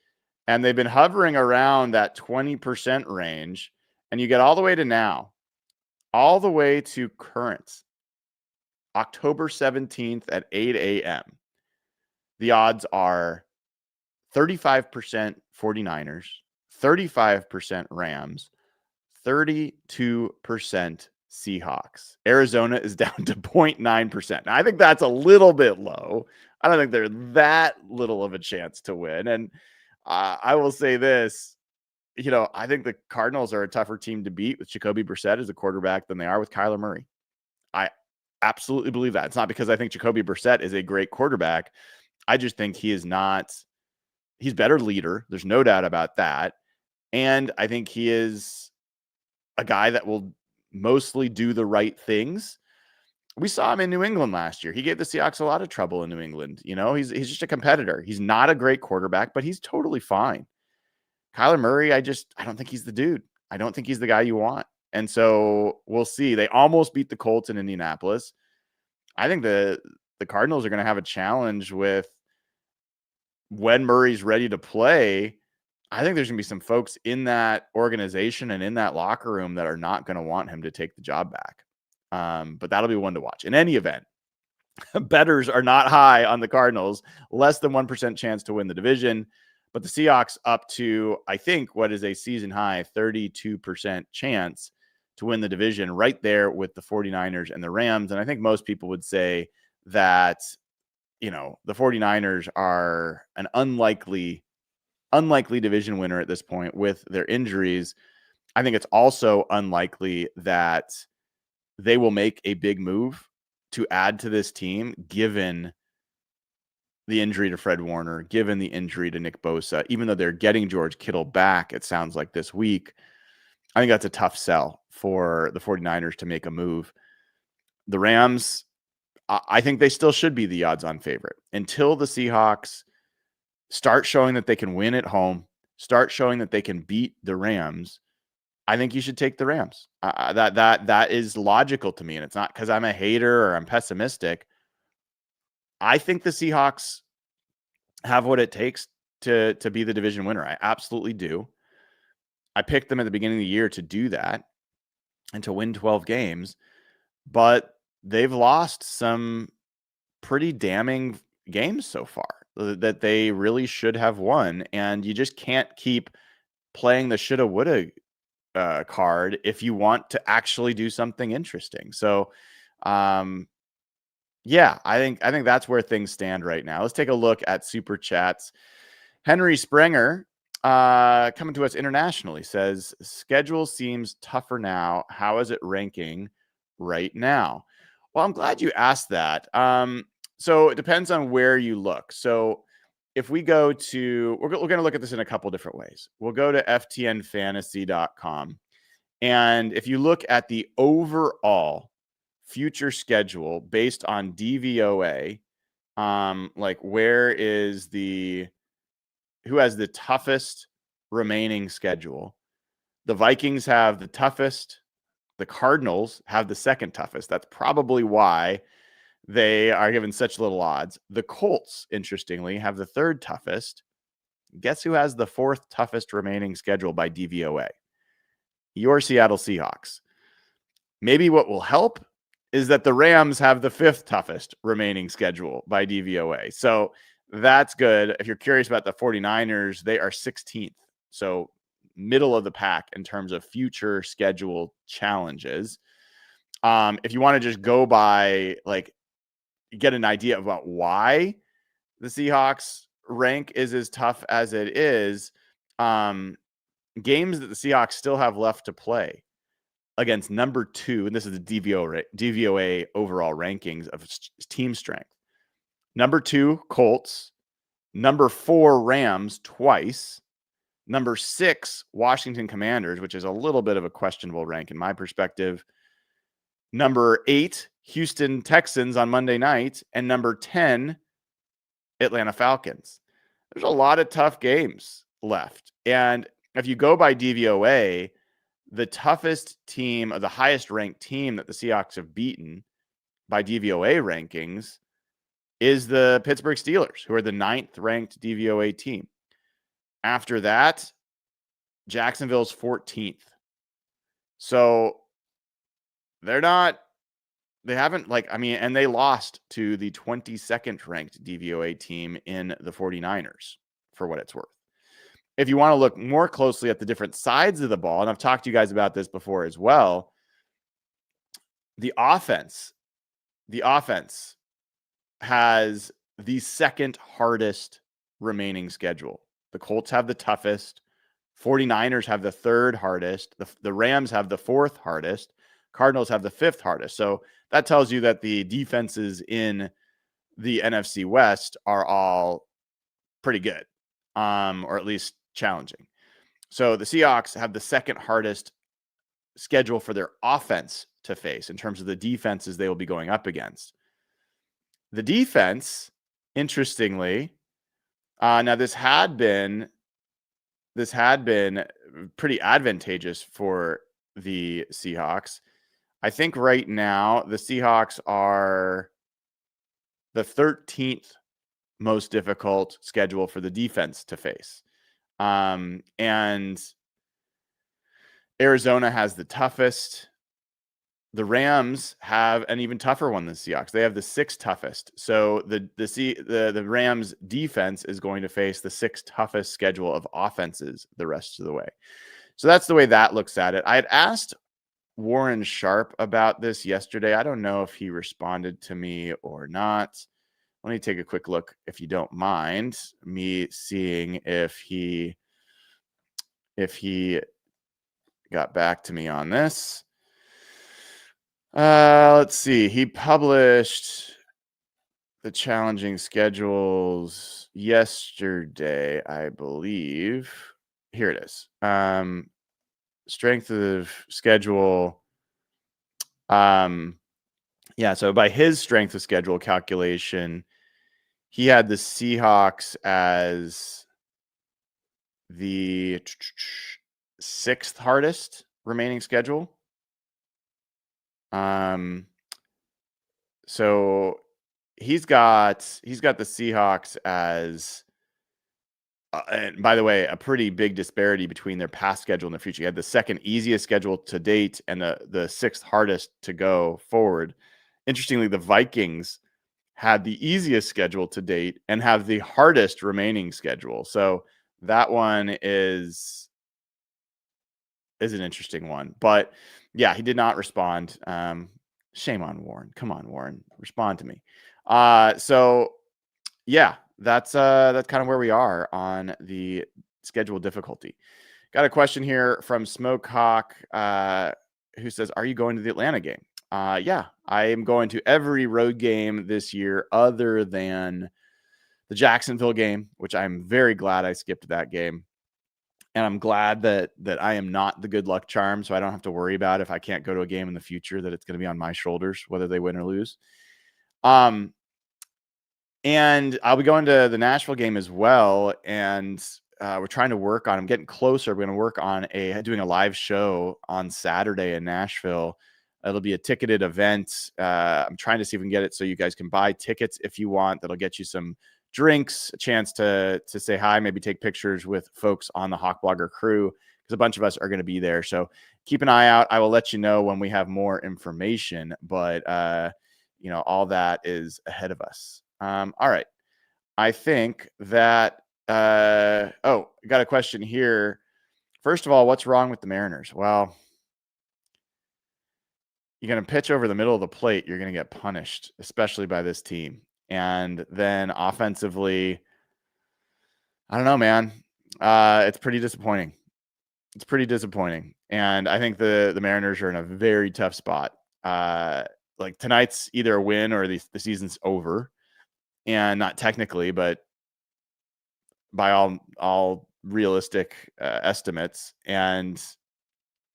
and they've been hovering around that 20% range. And you get all the way to now, all the way to current October 17th at 8 a.m. The odds are 35% 49ers, 35% Rams, 32% Seahawks. Arizona is down to 0.9%. Now, I think that's a little bit low. I don't think they're that little of a chance to win. And I will say this, I think the Cardinals are a tougher team to beat with Jacoby Brissett as a quarterback than they are with Kyler Murray. I absolutely believe that. It's not because I think Jacoby Brissett is a great quarterback. I just think he's better leader. There's no doubt about that. And I think he is a guy that will mostly do the right things. We saw him in New England last year. He gave the Seahawks a lot of trouble in New England. He's just a competitor. He's not a great quarterback, but he's totally fine. Kyler Murray, I don't think he's the dude. I don't think he's the guy you want. And so we'll see. They almost beat the Colts in Indianapolis. I think the Cardinals are going to have a challenge with when Murray's ready to play. I think there's going to be some folks in that organization and in that locker room that are not going to want him to take the job back. But that'll be one to watch. In any event, bettors are not high on the Cardinals, less than 1% chance to win the division. But the Seahawks up to, I think, what is a season high 32% chance to win the division, right there with the 49ers and the Rams. And I think most people would say that, the 49ers are an unlikely division winner at this point with their injuries. I think it's also unlikely that they will make a big move to add to this team, given the injury to Fred Warner, given the injury to Nick Bosa. Even though they're getting George Kittle back, it sounds like this week, I think that's a tough sell for the 49ers to make a move. The Rams, I think they still should be the odds-on favorite until the Seahawks start showing that they can win at home, start showing that they can beat the Rams. I think you should take the Rams. That is logical to me, and it's not because I'm a hater or I'm pessimistic. I think the Seahawks have what it takes to be the division winner. I absolutely do. I picked them at the beginning of the year to do that and to win 12 games, but they've lost some pretty damning games so far that they really should have won. And you just can't keep playing the shoulda, woulda card if you want to actually do something interesting. So, yeah, I think that's where things stand right now. Let's take a look at Super Chats. Henry Sprenger, coming to us internationally, says, schedule seems tougher now. How is it ranking right now? Well, I'm glad you asked that. So it depends on where you look. So if we go to, we're going to look at this in a couple different ways. We'll go to ftnfantasy.com. And if you look at the overall future schedule based on DVOA, like who has the toughest remaining schedule? The Vikings have the toughest. The Cardinals have the second toughest. That's probably why they are given such little odds. The Colts, interestingly, have the third toughest. Guess who has the fourth toughest remaining schedule by DVOA? Your Seattle Seahawks. Maybe what will help is that the Rams have the fifth toughest remaining schedule by DVOA. So that's good. If you're curious about the 49ers, they are 16th. So middle of the pack in terms of future schedule challenges. If you want to just go by, get an idea about why the Seahawks rank is as tough as it is, games that the Seahawks still have left to play against number 2, and this is the DVOA overall rankings of team strength. Number 2, Colts. Number 4, Rams twice. Number 6, Washington Commanders, which is a little bit of a questionable rank in my perspective. Number 8, Houston Texans on Monday night. And number 10, Atlanta Falcons. There's a lot of tough games left. And if you go by DVOA, the toughest team, or the highest ranked team that the Seahawks have beaten by DVOA rankings is the Pittsburgh Steelers, who are the 9th ranked DVOA team. After that, Jacksonville's 14th. So they haven't and they lost to the 22nd ranked DVOA team in the 49ers, for what it's worth. If you want to look more closely at the different sides of the ball, and I've talked to you guys about this before as well, the offense has the second hardest remaining schedule. The Colts have the toughest. 49ers have the third hardest. The Rams have the fourth hardest. Cardinals have the fifth hardest. So that tells you that the defenses in the NFC West are all pretty good, or at least challenging. So the Seahawks have the second hardest schedule for their offense to face in terms of the defenses they will be going up against. The defense, interestingly, now this had been pretty advantageous for the Seahawks. I think right now the Seahawks are the 13th most difficult schedule for the defense to face. And Arizona has the toughest. The Rams have an even tougher one than the Seahawks. They have the 6th toughest. So the Rams defense is going to face the 6th toughest schedule of offenses the rest of the way. So that's the way that looks at it. I had asked Warren Sharp about this yesterday. I don't know if he responded to me or not. Let me take a quick look, if you don't mind me seeing if he got back to me on this. Let's see. He published the challenging schedules yesterday, I believe. Here it is. Strength of schedule. So by his strength of schedule calculation, he had the Seahawks as the 6th hardest remaining schedule. So he's got the Seahawks as, and by the way, a pretty big disparity between their past schedule and their future. You had the 2nd easiest schedule to date and the 6th hardest to go forward. Interestingly, the Vikings had the easiest schedule to date and have the hardest remaining schedule. So that one is an interesting one. But yeah, he did not respond. Shame on Warren. Come on, Warren, respond to me. So yeah, that's kind of where we are on the schedule difficulty. Got a question here from Smokehawk, who says, "Are you going to the Atlanta game?" Yeah, I am going to every road game this year other than the Jacksonville game, which I'm very glad I skipped that game. And I'm glad that I am not the good luck charm, so I don't have to worry about if I can't go to a game in the future, that it's going to be on my shoulders, whether they win or lose. And I'll be going to the Nashville game as well. And we're trying to work on, I'm getting closer. We're going to work on doing a live show on Saturday in Nashville. It'll be a ticketed event. I'm trying to see if we can get it so you guys can buy tickets if you want. That'll get you some drinks, a chance to say hi, maybe take pictures with folks on the Hawk Blogger crew, because a bunch of us are going to be there. So keep an eye out. I will let you know when we have more information, but all that is ahead of us. All right. I think that, I got a question here. First of all, what's wrong with the Mariners? Well, you're going to pitch over the middle of the plate, you're going to get punished, especially by this team. And then offensively, I don't know, man. It's pretty disappointing. And I think the Mariners are in a very tough spot. Like tonight's either a win or the season's over. And not technically, but by all realistic estimates. And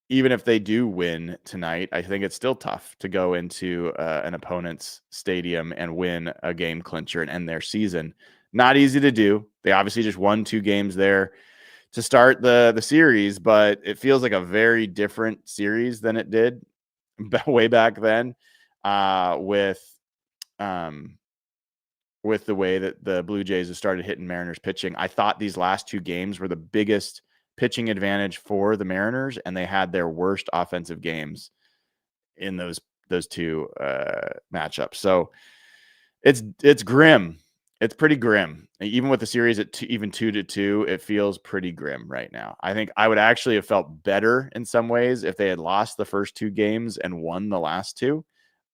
even if they do win tonight, I think it's still tough to go into an opponent's stadium and win a game clincher and end their season. Not easy to do. They obviously just won 2 games there to start the series, but it feels like a very different series than it did way back then, with the way that the Blue Jays have started hitting Mariners pitching. I thought these last 2 games were the biggest pitching advantage for the Mariners, and they had their worst offensive games in those 2 matchups. So it's grim. It's pretty grim. Even with the series at even 2-2, it feels pretty grim right now. I think I would actually have felt better in some ways if they had lost the first 2 games and won the last 2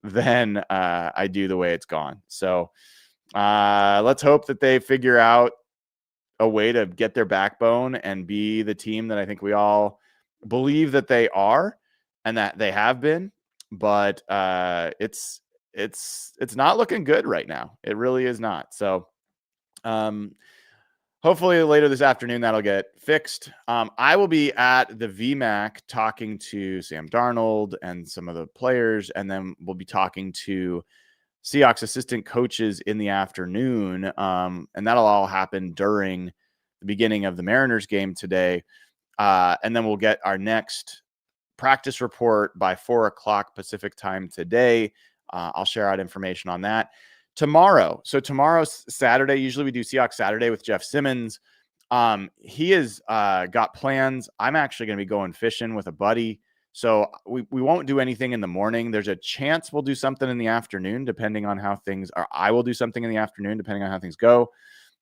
than I do the way it's gone. So let's hope that they figure out a way to get their backbone and be the team that I think we all believe that they are and that they have been. But it's not looking good right now. It really is not. So hopefully later this afternoon that'll get fixed. I will be at the VMAC talking to Sam Darnold and some of the players, and then we'll be talking to Seahawks assistant coaches in the afternoon. And that'll all happen during the beginning of the Mariners game today. And then we'll get our next practice report by 4:00 Pacific time today. I'll share out information on that tomorrow. So tomorrow's Saturday. Usually we do Seahawks Saturday with Jeff Simmons. He has got plans. I'm actually going to be going fishing with a buddy. So we won't do anything in the morning. There's a chance we'll do something in the afternoon, depending on how things are. I will do something in the afternoon, depending on how things go.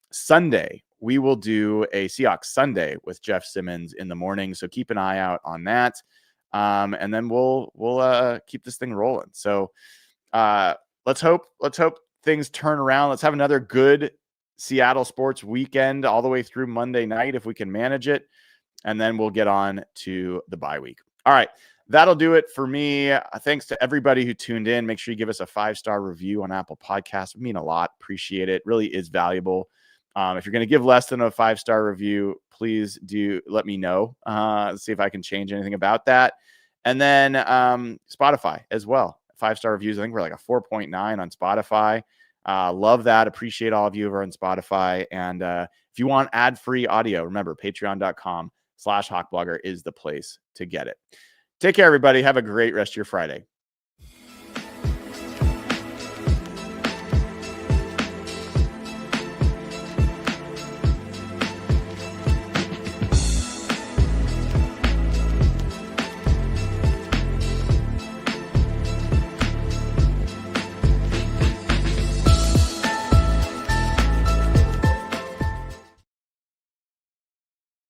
Sunday, we will do a Seahawks Sunday with Jeff Simmons in the morning. So keep an eye out on that. And then we'll keep this thing rolling. So let's hope things turn around. Let's have another good Seattle sports weekend all the way through Monday night if we can manage it. And then we'll get on to the bye week. All right, that'll do it for me. Thanks to everybody who tuned in. Make sure you give us a 5-star review on Apple Podcasts. It mean a lot. Appreciate it. Really is valuable. If you're going to give less than a 5-star review, please do let me know. See if I can change anything about that. And then Spotify as well. 5-star reviews. I think we're like a 4.9 on Spotify. Love that. Appreciate all of you over on Spotify. And if you want ad-free audio, remember patreon.com/hawkblogger is the place to get it. Take care, everybody. Have a great rest of your Friday.